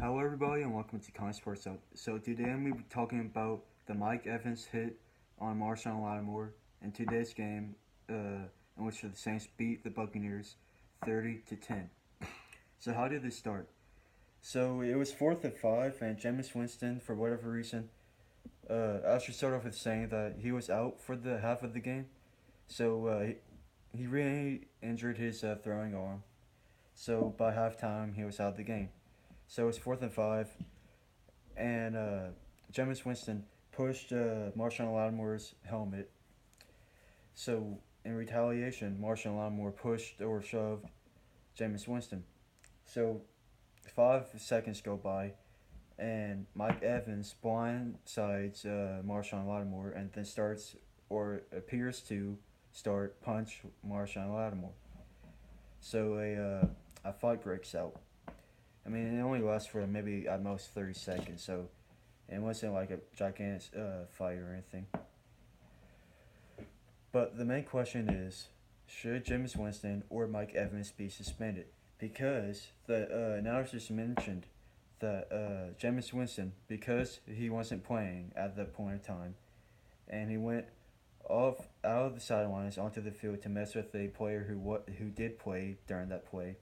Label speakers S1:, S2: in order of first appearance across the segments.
S1: Hello, everybody, and welcome to Comic Sports. So today I'm going to be talking about the Mike Evans hit on Marshon Lattimore in today's game, in which the Saints beat the Buccaneers 30-10. So how did this start? So it was 4th and 5, and Jameis Winston, for whatever reason, I should start off with saying that he was out for the half of the game. So he really injured his throwing arm. So by halftime, he was out of the game. So it was 4th and 5, and Jameis Winston pushed Marshon Lattimore's helmet. So in retaliation, Marshon Lattimore pushed or shoved Jameis Winston. So 5 seconds go by, and Mike Evans blindsides Marshon Lattimore and then starts or appears to start punch Marshon Lattimore. So a fight breaks out. I mean, it only lasts for maybe at most 30 seconds, so it wasn't like a gigantic fight or anything. But the main question is, should Jameis Winston or Mike Evans be suspended? Because the analysis mentioned that Jameis Winston, because he wasn't playing at that point in time, and he went off out of the sidelines onto the field to mess with a player who did play during that play.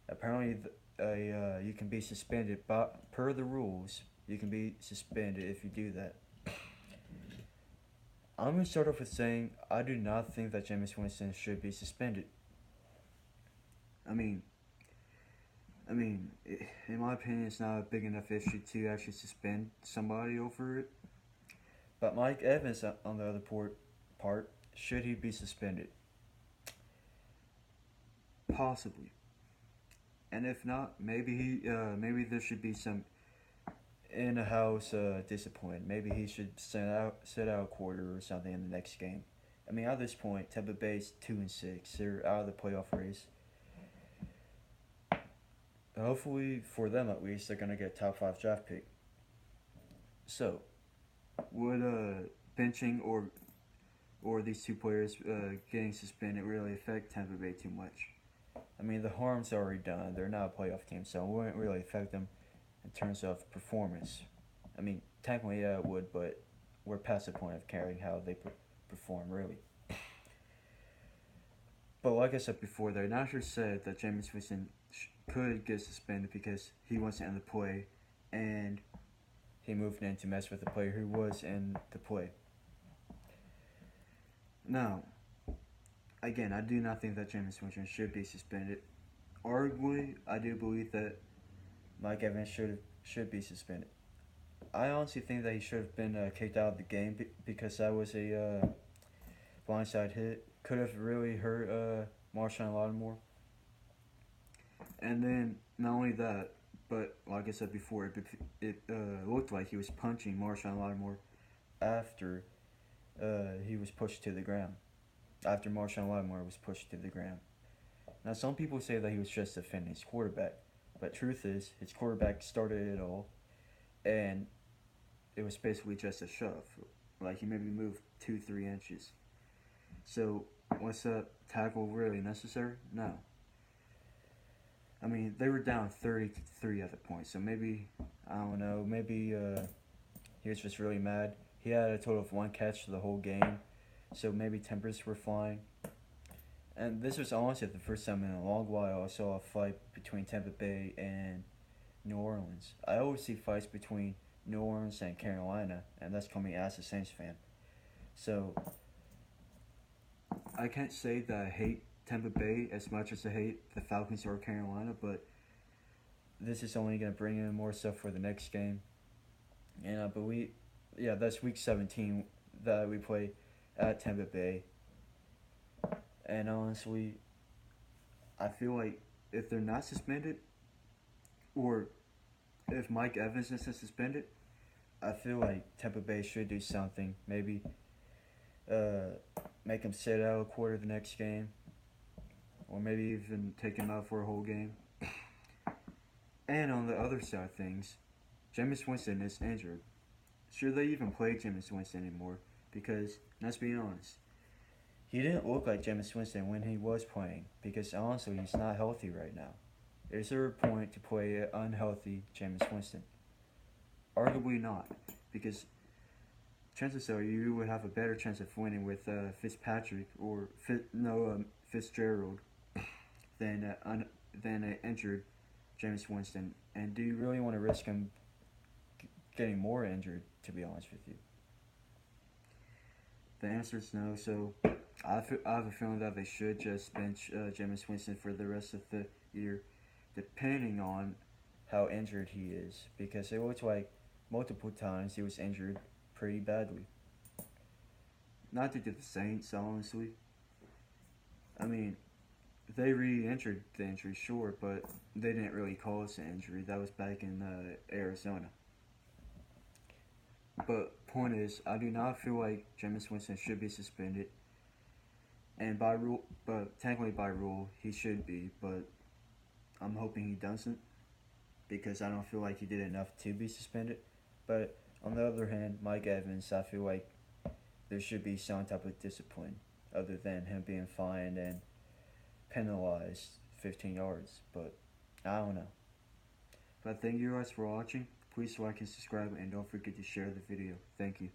S1: Apparently, you can be suspended, but per the rules, you can be suspended if you do that. I'm gonna start off with saying I do not think that Jameis Winston should be suspended. I mean, in my opinion, it's not a big enough issue to actually suspend somebody over it. But Mike Evans, on the other part, should he be suspended? Possibly. And if not, maybe there should be some in-house discipline. Maybe he should sit out a quarter or something in the next game. I mean, at this point, Tampa Bay's 2-6. They're out of the playoff race. Hopefully, for them at least, they're gonna get top 5 draft pick. So, would benching or these two players getting suspended really affect Tampa Bay too much? I mean, the harm's already done. They're not a playoff team, so it wouldn't really affect them in terms of performance. I mean, technically, yeah, it would, but we're past the point of caring how they perform, really. But like I said before, the announcer said that Jameis Winston could get suspended because he wasn't in the play, and he moved in to mess with the player who was in the play. Now, again, I do not think that Jameis Winston should be suspended. Arguably, I do believe that Mike Evans should be suspended. I honestly think that he should have been kicked out of the game because that was a blindside hit. Could have really hurt Marshon Lattimore. And then not only that, but like I said before, it looked like he was punching Marshon Lattimore after he was pushed to the ground. After Marshon Lattimore was pushed to the ground. Now, some people say that he was just defending his quarterback, but truth is, his quarterback started it all, and it was basically just a shove. Like, he maybe moved 2-3 inches. So, was that tackle really necessary? No. I mean, they were down 30-3 at the point, so maybe, I don't know, maybe he was just really mad. He had a total of 1 catch the whole game, so maybe tempers were flying. And this was honestly the first time in a long while I saw a fight between Tampa Bay and New Orleans. I always see fights between New Orleans and Carolina, and that's coming as a Saints fan. So, I can't say that I hate Tampa Bay as much as I hate the Falcons or Carolina, but this is only going to bring in more stuff for the next game. And that's week 17 that we play at Tampa Bay. And honestly, I feel like if they're not suspended, or if Mike Evans isn't suspended, I feel like Tampa Bay should do something. Maybe make him sit out a quarter of the next game, or maybe even take him out for a whole game. And on the other side of things, Jameis Winston is injured. Should they even play Jameis Winston anymore? Because, let's be honest, he didn't look like Jameis Winston when he was playing, because honestly, he's not healthy right now. Is there a point to play an unhealthy Jameis Winston? Arguably not, because chances are you would have a better chance of winning with Fitzpatrick or Fitzgerald than an injured Jameis Winston. And do you really want to risk him getting more injured? To be honest with you, the answer is no. So I have a feeling that they should just bench Jameis Winston for the rest of the year, depending on how injured he is, because it looks like multiple times he was injured pretty badly. Not due to the Saints, honestly. I mean, they re-injured the injury, sure, but they didn't really cause the injury. That was back in Arizona. But point is, I do not feel like Jameis Winston should be suspended. And by rule, but technically by rule, he should be. But I'm hoping he doesn't, because I don't feel like he did enough to be suspended. But on the other hand, Mike Evans, I feel like there should be some type of discipline other than him being fined and penalized 15 yards. But I don't know. But thank you guys for watching. Please like and subscribe, and don't forget to share the video. Thank you.